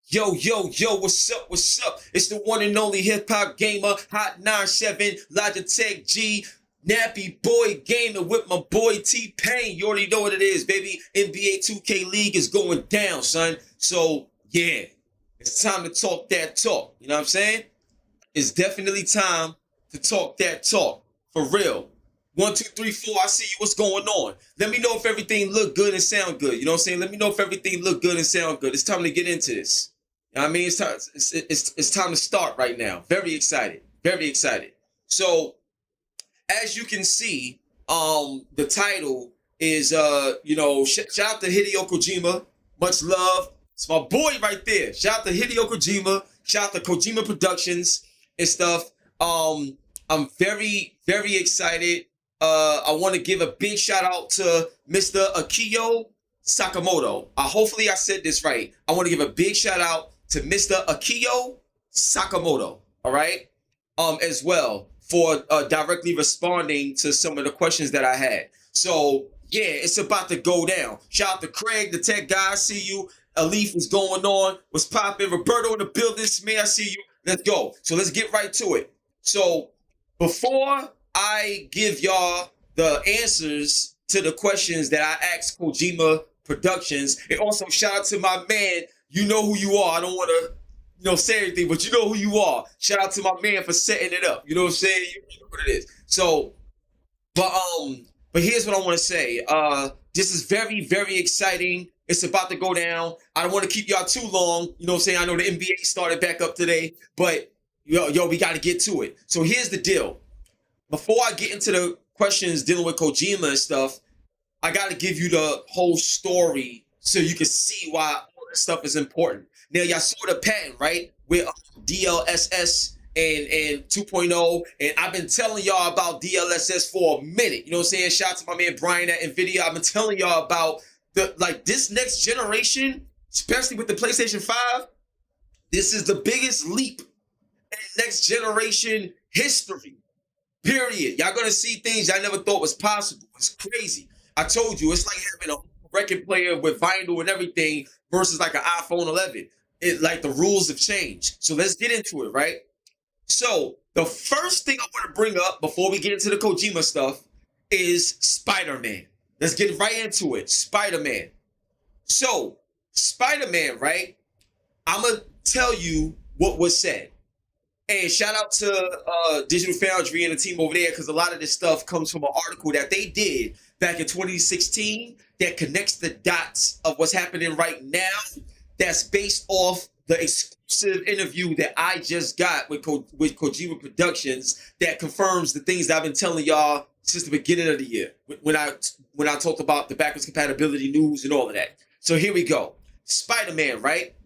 Yo, yo, yo, what's up, what's up? It's the one and only HipHopGamer, Hot 97, Logitech G, Nappy Boy Gamer with my boy T-Pain. You already know what it is, baby. NBA 2K League is going down, son. So, yeah, it's time to talk that talk. You know what I'm saying? It's definitely time to talk that talk. For real. 1, 2, 3, 4, I see you. What's going on? Let me know if everything look good and sound good. You know what I'm saying? Let me know if everything look good and sound good. It's time to get into this. You know what I mean? It's time to start right now. Very excited. Very excited. So, as you can see, the title is shout out to Hideo Kojima. Much love. It's my boy right there. Shout out to Hideo Kojima. Shout out to Kojima Productions and stuff. I'm very, very excited. I want to give a big shout out to Mr. Akio Sakamoto. Hopefully I said this right. I want to give a big shout out to Mr. Akio Sakamoto, all right? As well, for directly responding to some of the questions that I had. So, yeah, it's about to go down. Shout out to Craig, the tech guy. I see you. Alif, what's going on? What's popping? Roberto in the building. Smith, I see you. Let's go. So let's get right to it. So before I give y'all the answers to the questions that I asked Kojima Productions, and also shout out to my man, you know who you are. I don't want to say anything, but you know who you are. Shout out to my man for setting it up. You know what I'm saying? You know what it is. So, but here's what I want to say. This is very, very exciting. It's about to go down. I don't want to keep y'all too long. You know what I'm saying? I know the NBA started back up today, but yo, we got to get to it. So here's the deal. Before I get into the questions dealing with Kojima and stuff, I got to give you the whole story so you can see why all this stuff is important. Now, y'all saw the patent, right? With DLSS and 2.0. And I've been telling y'all about DLSS for a minute. You know what I'm saying? Shout out to my man Brian at NVIDIA. I've been telling y'all about this next generation, especially with the PlayStation 5. This is the biggest leap in next generation history. Period. Y'all gonna see things y'all never thought was possible. It's crazy. I told you, it's like having a record player with vinyl and everything versus like an iPhone 11. Like the rules have changed. So let's get into it, right? So the first thing I want to bring up before we get into the Kojima stuff is Spider-Man. Let's get right into it. Spider-Man. So Spider-Man, right? I'm gonna tell you what was said. And shout out to Digital Foundry and the team over there, because a lot of this stuff comes from an article that they did back in 2016 that connects the dots of what's happening right now. That's based off the exclusive interview that I just got with Kojima Productions that confirms the things that I've been telling y'all since the beginning of the year when I talked about the backwards compatibility news and all of that. So here we go. Spider-Man, right?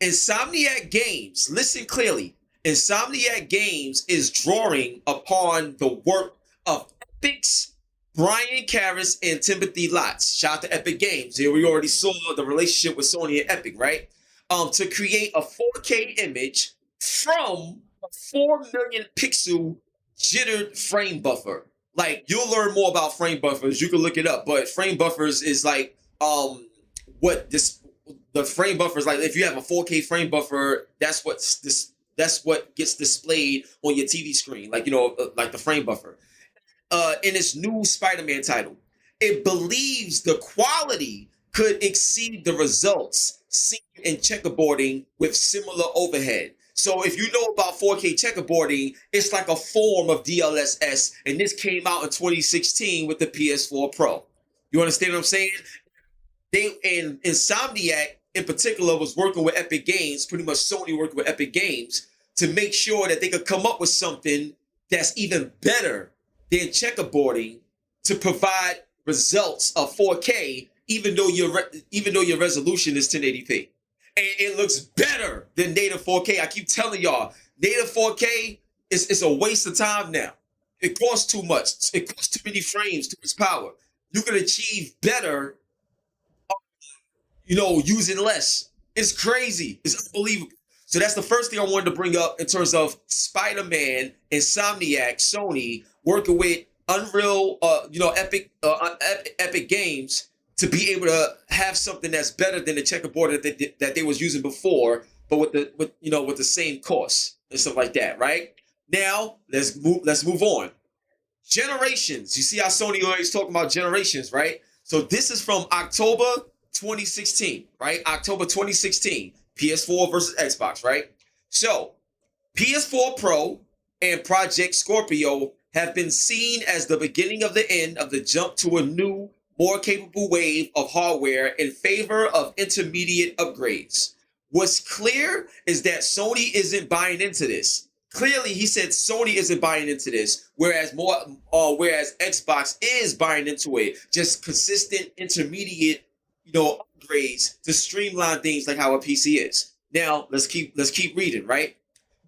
Insomniac Games, listen clearly. Insomniac Games is drawing upon the work of Epic's Brian Karras and Timothy Lotz. Shout out to Epic Games. Here we already saw the relationship with Sony and Epic, right? To create a 4K image from a 4 million pixel jittered frame buffer. Like, you'll learn more about frame buffers. You can look it up, but frame buffers is like the frame buffer is like. If you have a 4K frame buffer, that's what gets displayed on your TV screen, like like the frame buffer. In its new Spider-Man title, it believes the quality could exceed the results seen in checkerboarding with similar overhead. So if you know about 4K checkerboarding, it's like a form of DLSS, and this came out in 2016 with the PS4 Pro. You understand what I'm saying? And Insomniac in particular was working with Epic Games, pretty much Sony working with Epic Games, to make sure that they could come up with something that's even better than checkerboarding to provide results of 4K, even though your resolution is 1080p. And it looks better than native 4K. I keep telling y'all, native 4K is a waste of time now. It costs too much. It costs too many frames, too much power. You can achieve better, using less. It's crazy. It's unbelievable. So that's the first thing I wanted to bring up in terms of Spider-Man, Insomniac, Sony working with Unreal, Epic Games to be able to have something that's better than the checkerboard that they was using before, but with the same cost and stuff like that, right? Now let's move on. Generations. You see how Sony always talking about generations, right? So this is from October 2016, right? October 2016, PS4 versus Xbox, right? So PS4 Pro and Project Scorpio have been seen as the beginning of the end of the jump to a new, more capable wave of hardware in favor of intermediate upgrades. What's clear is that Sony isn't buying into this. Clearly, he said Sony isn't buying into this, whereas Xbox is buying into it. Just consistent intermediate, upgrades to streamline things like how a PC is. Now let's keep reading, right?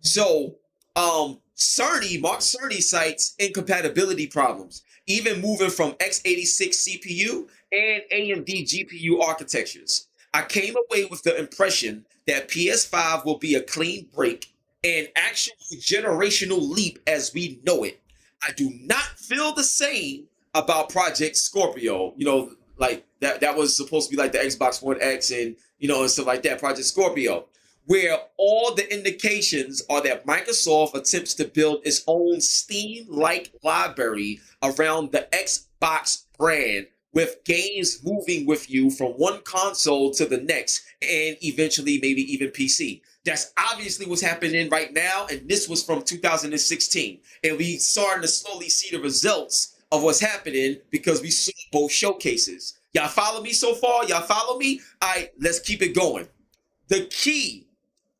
So, Mark Cerny cites incompatibility problems, even moving from x86 CPU and AMD GPU architectures. I came away with the impression that PS5 will be a clean break, an actual generational leap as we know it. I do not feel the same about Project Scorpio. Like that was supposed to be like the Xbox One X and stuff like that, Project Scorpio, where all the indications are that Microsoft attempts to build its own Steam-like library around the Xbox brand, with games moving with you from one console to the next, and eventually maybe even PC. That's obviously what's happening right now, and this was from 2016. And we starting to slowly see the results of what's happening because we saw both showcases. Y'all follow me so far? Y'all follow me? All right, let's keep it going. The key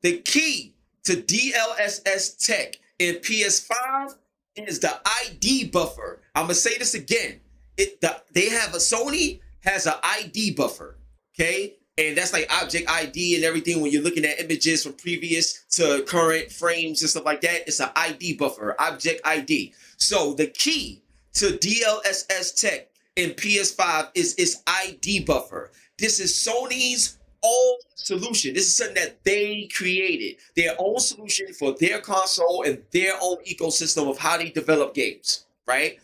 to DLSS tech in PS5 is the ID buffer. I'm gonna say this again. Sony has an ID buffer, okay? And that's like object ID and everything. When you're looking at images from previous to current frames and stuff like that, it's an ID buffer, object ID. So the key to DLSS tech in PS5 is its ID buffer. This is Sony's own solution. This is something that they created, their own solution for their console and their own ecosystem of how they develop games, right?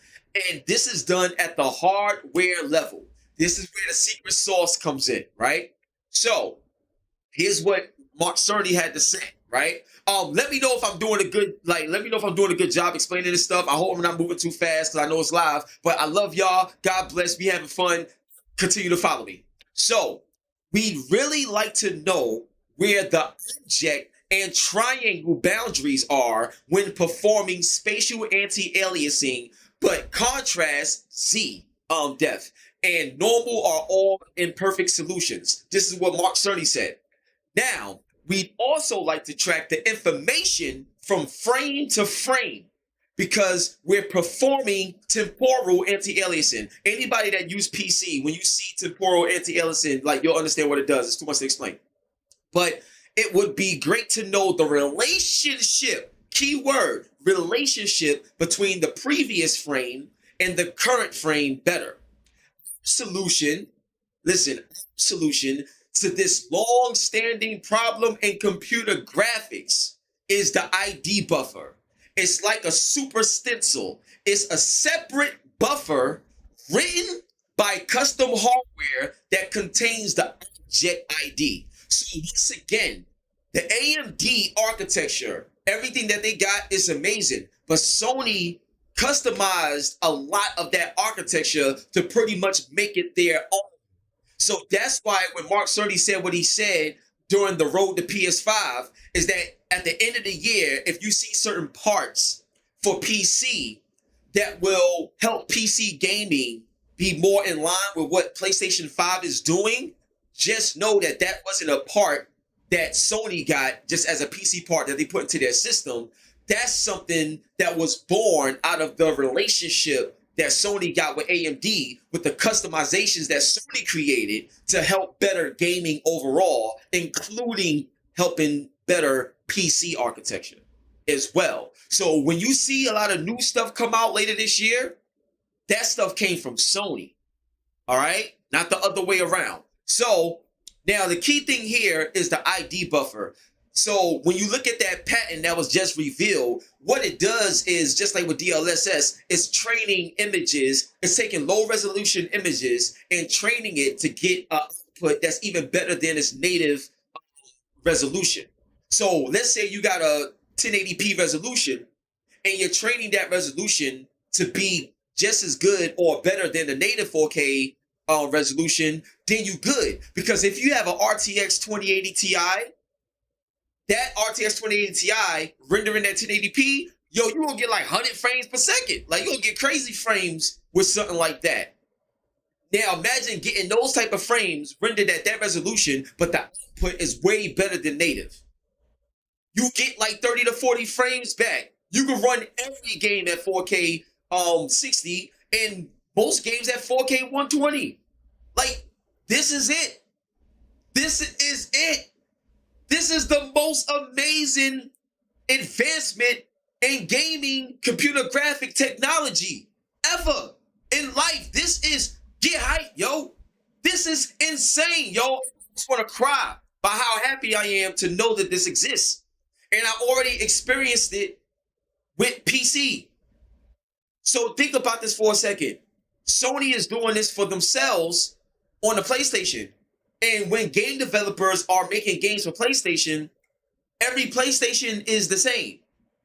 And this is done at the hardware level. This is where the secret sauce comes in, right? So here's what Mark Cerny had to say, right? Let me know if I'm doing a good job explaining this stuff. I hope I'm not moving too fast because I know it's live. But I love y'all. God bless. We having fun. Continue to follow me. So we'd really like to know where the object and triangle boundaries are when performing spatial anti-aliasing, but contrast depth and normal are all imperfect solutions. This is what Mark Cerny said. Now, we'd also like to track the information from frame to frame because we're performing temporal anti-aliasing. Anybody that use PC, when you see temporal anti-aliasing, like you'll understand what it does. It's too much to explain. But it would be great to know the relationship, keyword, relationship between the previous frame and the current frame better. Solution to this long-standing problem in computer graphics is the ID buffer. It's like a super stencil. It's a separate buffer written by custom hardware that contains the object ID. So once again, the AMD architecture, everything that they got is amazing, but Sony customized a lot of that architecture to pretty much make it their own. So that's why when Mark Cerny said what he said during the road to PS5 is that at the end of the year, if you see certain parts for PC that will help PC gaming be more in line with what PlayStation 5 is doing, just know that that wasn't a part that Sony got just as a PC part that they put into their system. That's something that was born out of the relationship that Sony got with AMD, with the customizations that Sony created to help better gaming overall, including helping better PC architecture as well. So when you see a lot of new stuff come out later this year, that stuff came from Sony, all right? Not the other way around. So now the key thing here is the ID buffer. So when you look at that patent that was just revealed, what it does is, just like with DLSS, it's training images. It's taking low resolution images and training it to get an output that's even better than its native resolution. So let's say you got a 1080p resolution and you're training that resolution to be just as good or better than the native 4K resolution, then you good. Because if you have an RTX 2080 Ti, that RTX 2080 Ti rendering at 1080p, yo, you gonna get like 100 frames per second. Like, you gonna get crazy frames with something like that. Now imagine getting those type of frames rendered at that resolution, but the output is way better than native. You get like 30 to 40 frames back. You can run every game at 4K 60 and most games at 4K 120. Like, this is it. This is it. This is the most amazing advancement in gaming computer graphic technology ever in life. This is, get hype, yo. This is insane, yo. I just want to cry by how happy I am to know that this exists. And I already experienced it with PC. So think about this for a second. Sony is doing this for themselves on the PlayStation. And when game developers are making games for PlayStation, every PlayStation is the same.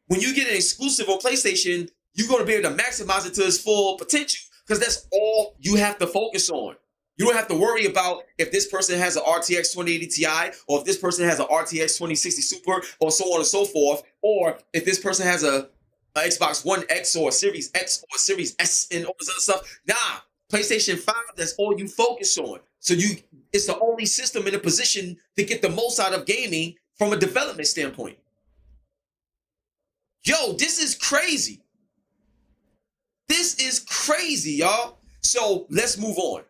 When you get an exclusive on PlayStation, you're going to be able to maximize it to its full potential, because that's all you have to focus on. You don't have to worry about if this person has an RTX 2080 Ti, or if this person has an RTX 2060 Super, or so on and so forth, or if this person has a Xbox One X or a Series X or a Series S and all this other stuff. Nah, PlayStation 5, that's all you focus on. So it's the only system in a position to get the most out of gaming from a development standpoint. Yo, this is crazy. This is crazy, y'all. So let's move on.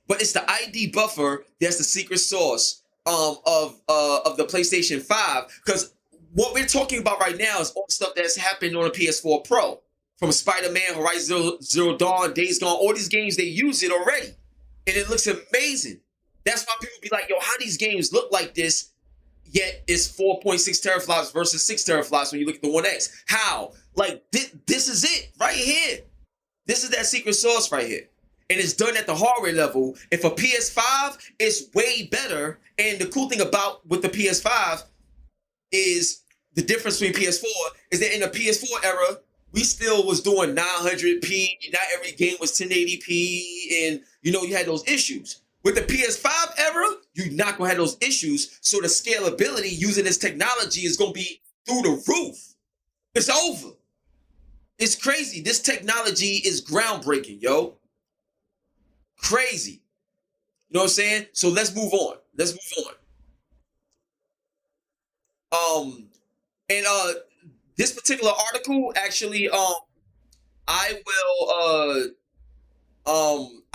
But it's the ID buffer that's the secret sauce of the PlayStation 5. Because what we're talking about right now is all the stuff that's happened on the PS4 Pro. From Spider-Man, Horizon Zero Dawn, Days Gone, all these games, they use it already. And it looks amazing. That's why people be like, yo, how these games look like this, yet it's 4.6 teraflops versus 6 teraflops when you look at the One X. How? Like, this is it right here. This is that secret sauce right here. And it's done at the hardware level. And for PS5, it's way better. And the cool thing about with the PS5 is the difference between PS4 is that in the PS4 era, we still was doing 900p. Not every game was 1080p. And, you had those issues. With the PS5 era, you're not going to have those issues. So the scalability using this technology is going to be through the roof. It's over. It's crazy. This technology is groundbreaking, yo. Crazy. You know what I'm saying? So let's move on. This particular article actually, I will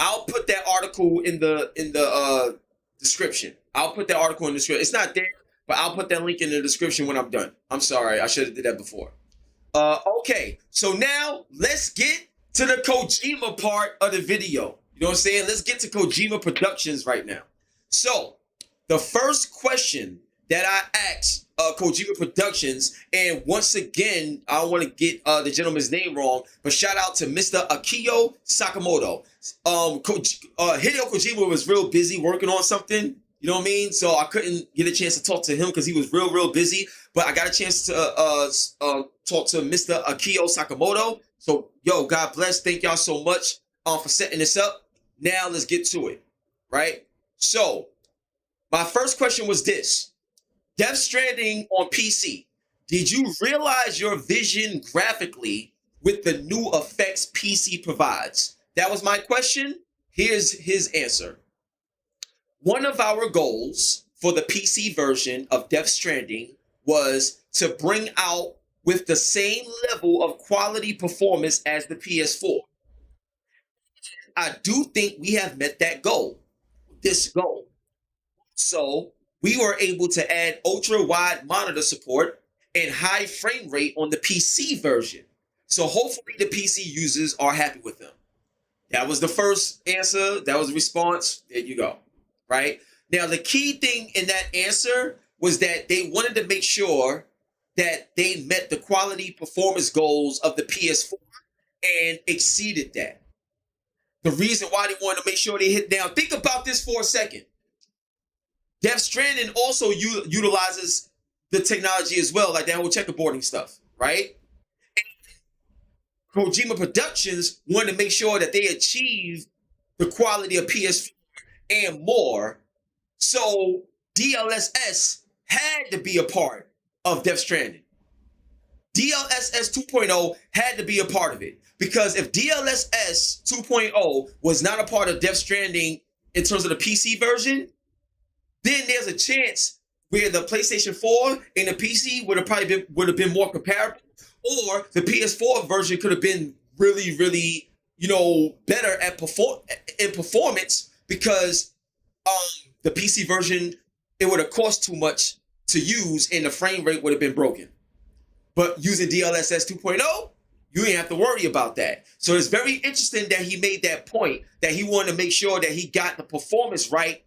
I'll put that article in the description. I'll put that article in the description. It's not there, but I'll put that link in the description when I'm done. I'm sorry, I should have did that before. Okay, so now let's get to the Kojima part of the video. You know what I'm saying? Let's get to Kojima Productions right now. So the first question that I asked Kojima Productions, and once again, I don't want to get the gentleman's name wrong, but shout out to Mr. Akio Sakamoto. Hideo Kojima was real busy working on something, you know what I mean? So I couldn't get a chance to talk to him because he was real busy, but I got a chance to talk to Mr. Akio Sakamoto. So, yo, God bless. Thank y'all so much for setting this up. Now let's get to it, right? So my first question was this. Death Stranding on PC. Did you realize your vision graphically with the new effects PC provides? That was my question. Here's his answer. One of our goals for the PC version of Death Stranding was to bring out with the same level of quality performance as the PS4. I do think we have met that goal, this goal. So we were able to add ultra-wide monitor support and high frame rate on the PC version. So hopefully the PC users are happy with them. That was the first answer. That was the response. There you go. Right? Now, the key thing in that answer was that they wanted to make sure that they met the quality performance goals of the PS4 and exceeded that. The reason why they wanted to make sure they hit down, think about this for a second. Death Stranding also utilizes the technology as well, like that whole checkerboarding stuff, right? And Kojima Productions wanted to make sure that they achieve the quality of PS4 and more. So DLSS had to be a part of Death Stranding. DLSS 2.0 had to be a part of it, because if DLSS 2.0 was not a part of Death Stranding in terms of the PC version, then there's a chance where the PlayStation 4 and the PC would have been more comparable, or the PS4 version could have been really, really, better at performance, because the PC version, it would have cost too much to use and the frame rate would have been broken. But using DLSS 2.0, you ain't have to worry about that. So it's very interesting that he made that point, that he wanted to make sure that he got the performance right,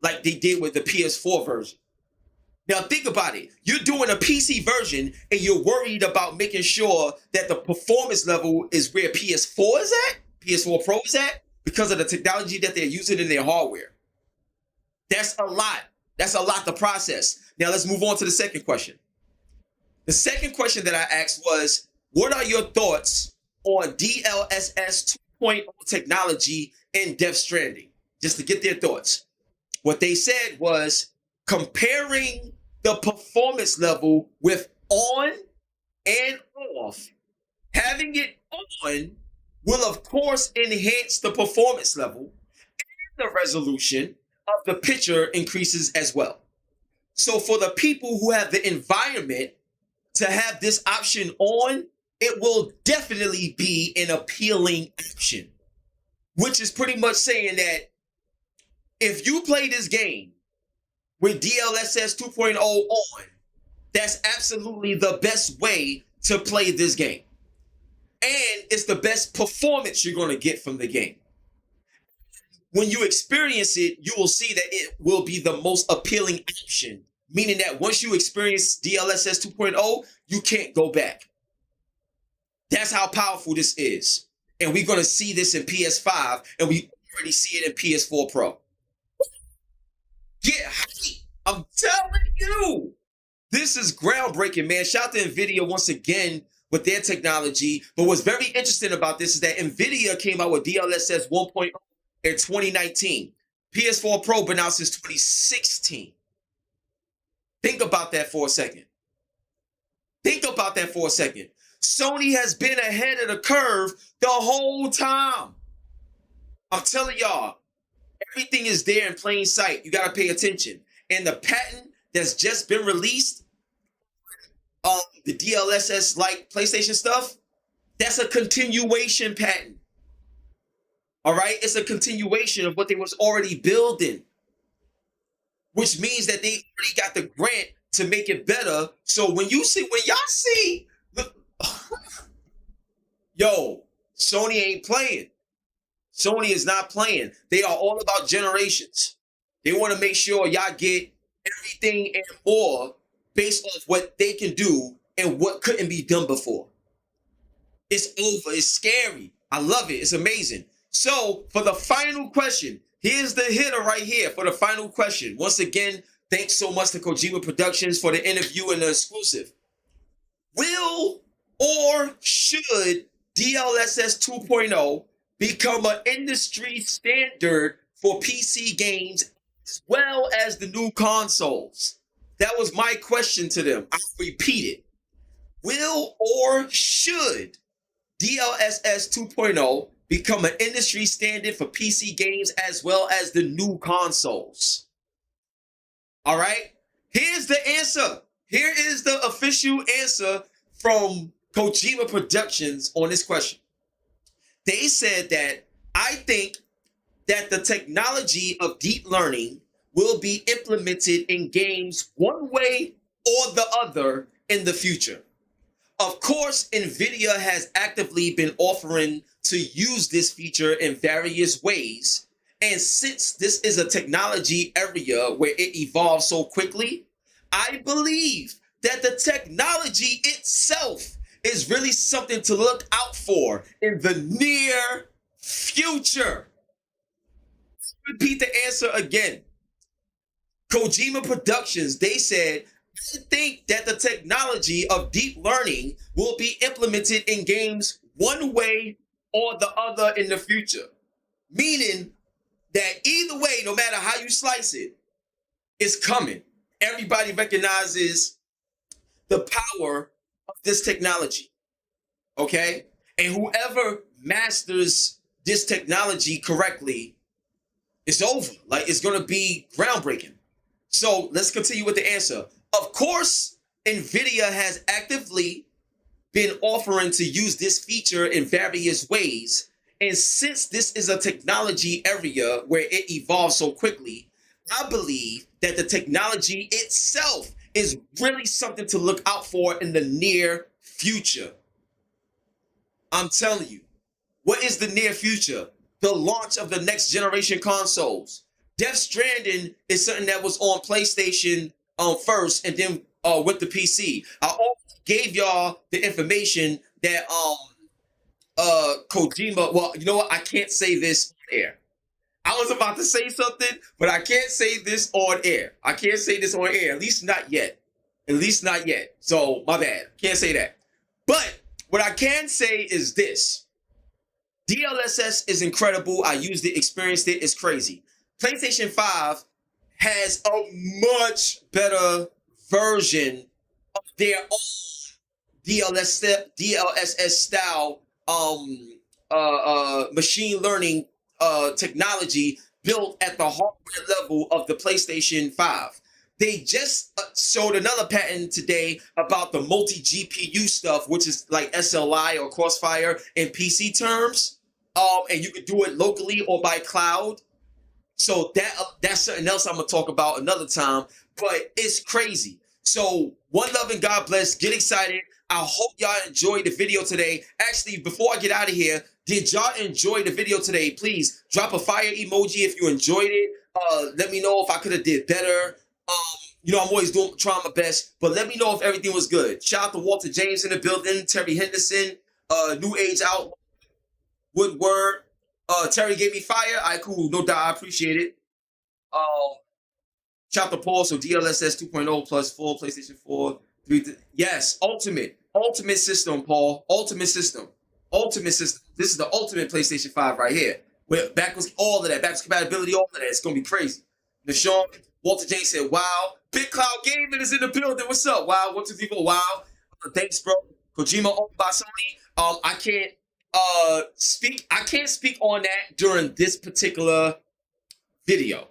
like they did with the PS4 version. Now think about it. You're doing a PC version and you're worried about making sure that the performance level is where PS4 is at, PS4 Pro is at, because of the technology that they're using in their hardware. That's a lot. That's a lot to process. Now let's move on to the second question. The second question that I asked was, what are your thoughts on DLSS 2.0 technology in Death Stranding? Just to get their thoughts. What they said was, comparing the performance level with on and off, having it on will of course enhance the performance level, and the resolution of the picture increases as well. So for the people who have the environment to have this option on, it will definitely be an appealing option, which is pretty much saying that if you play this game with DLSS 2.0 on, that's absolutely the best way to play this game. And it's the best performance you're going to get from the game. When you experience it, you will see that it will be the most appealing option, meaning that once you experience DLSS 2.0, you can't go back. That's how powerful this is. And we're going to see this in PS5, and we already see it in PS4 Pro. Get hype. I'm telling you. This is groundbreaking, man. Shout out to NVIDIA once again with their technology. But what's very interesting about this is that NVIDIA came out with DLSS 1.0 in 2019. PS4 Pro been out since 2016. Think about that for a second. Think about that for a second. Sony has been ahead of the curve the whole time. I'm telling y'all, everything is there in plain sight. You got to pay attention. And the patent that's just been released, the DLSS like PlayStation stuff, that's a continuation patent. All right? It's a continuation of what they was already building, which means that they already got the grant to make it better. So when y'all see, yo, Sony ain't playing. Sony is not playing. They are all about generations. They want to make sure y'all get everything and more based off what they can do and what couldn't be done before. It's over. It's scary. I love it. It's amazing. So for the final question, here's the hitter right here for the final question. Once again, thanks so much to Kojima Productions for the interview and the exclusive. Will or should DLSS 2.0 become an industry standard for PC games as well as the new consoles? That was my question to them. I'll repeat it. Will or should DLSS 2.0 become an industry standard for PC games as well as the new consoles? All right? Here's the answer. Here is the official answer from Kojima Productions on this question. They said that, I think that the technology of deep learning will be implemented in games one way or the other in the future. Of course, NVIDIA has actively been offering to use this feature in various ways. And since this is a technology area where it evolves so quickly, I believe that the technology itself is really something to look out for in the near future. Repeat the answer again. Kojima Productions, they said, I think that the technology of deep learning will be implemented in games one way or the other in the future. Meaning that either way, no matter how you slice it, it's coming. Everybody recognizes the power of this technology, okay? And whoever masters this technology correctly, it's over. Like, it's going to be groundbreaking. So let's continue with the answer. Of course, NVIDIA has actively been offering to use this feature in various ways. And since this is a technology area where it evolves so quickly, I believe that the technology itself is really something to look out for in the near future. I'm telling you, what is the near future? The launch of the next generation consoles. Death Stranding is something that was on PlayStation first, and then with the PC. I already gave y'all the information that Kojima. Well, you know what? I can't say this on air. I was about to say something, but I can't say this on air. I can't say this on air. At least not yet. At least not yet. So my bad. Can't say that. But what I can say is this. DLSS is incredible. I used it, experienced it. It's crazy. PlayStation 5 has a much better version of their own DLSS style machine learning technology built at the hardware level of the PlayStation 5. They just showed another patent today about the multi-GPU stuff, which is like SLI or Crossfire in PC terms. And you could do it locally or by cloud. So that's something else I'm going to talk about another time. But it's crazy. So one love and God bless. Get excited. I hope y'all enjoyed the video today. Actually, before I get out of here, did y'all enjoy the video today? Please drop a fire emoji if you enjoyed it. Let me know if I could have did better. You know, I'm always trying my best, but let me know if everything was good. Shout out to Walter James in the building, Terry Henderson, New Age Out, Woodward, Terry gave me fire. All right, cool, no doubt, I appreciate it. Shout out to Paul, so DLSS 2.0 plus 4, PlayStation 4, 3, yes, ultimate system, Paul, ultimate system. This is the ultimate PlayStation 5 right here. With backwards, all of that, backwards compatibility, all of that. It's gonna be crazy. Nashawn, Walter James said, wow. Big Cloud Gaming is in the building. What's up? Wow. 1, 2, 3, 4. Wow. Thanks, bro. Kojima owned by Sony. I can't speak on that during this particular video.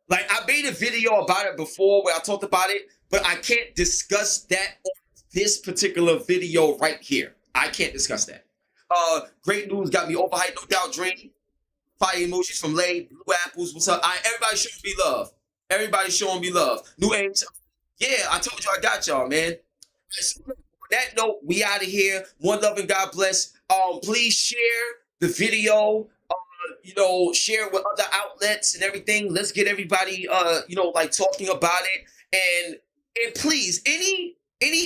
Like, I made a video about it before where I talked about it, but I can't discuss that on this particular video right here. I can't discuss that. Great news got me overhyped, no doubt. Dream. Fire emojis from Lay, Blue Apples. What's up? Everybody showing me love. Everybody showing me love. New Age. Yeah, I told you I got y'all, man. On that note, we out of here. One love and God bless. Please share the video. You know, share it with other outlets and everything. Let's get everybody, you know, like talking about it. And please, any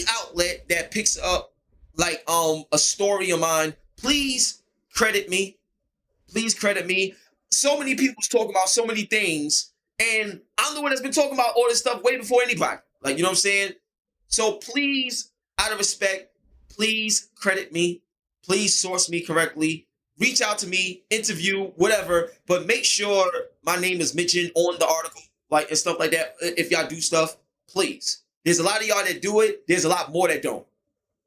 outlet that picks up like a story of mine, please credit me. Please credit me. So many people's talking about so many things, and I'm the one that's been talking about all this stuff way before anybody. Like, you know what I'm saying? So please, out of respect, please credit me. Please source me correctly. Reach out to me, interview, whatever, but make sure my name is mentioned on the article, like, and stuff like that. If y'all do stuff, please. There's a lot of y'all that do it. There's a lot more that don't.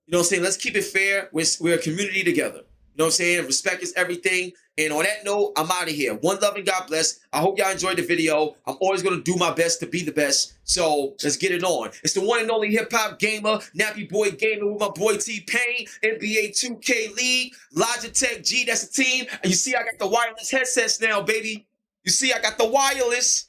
You know what I'm saying? Let's keep it fair. We're a community together. You know what I'm saying? Respect is everything. And on that note, I'm out of here. One love and God bless. I hope y'all enjoyed the video. I'm always going to do my best to be the best. So let's get it on. It's the one and only hip-hop gamer, Nappy Boy Gamer with my boy T-Pain, NBA 2K League, Logitech G, that's the team. And you see I got the wireless headsets now, baby. You see I got the wireless.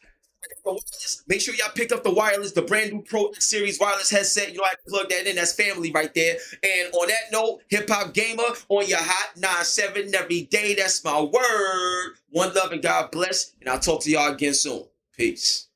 Make sure y'all pick up the wireless, the brand new Pro X Series wireless headset. You know, I can plug that in. That's family right there. And on that note, Hip Hop Gamer on your hot 9-7 every day. That's my word. One love and God bless. And I'll talk to y'all again soon. Peace.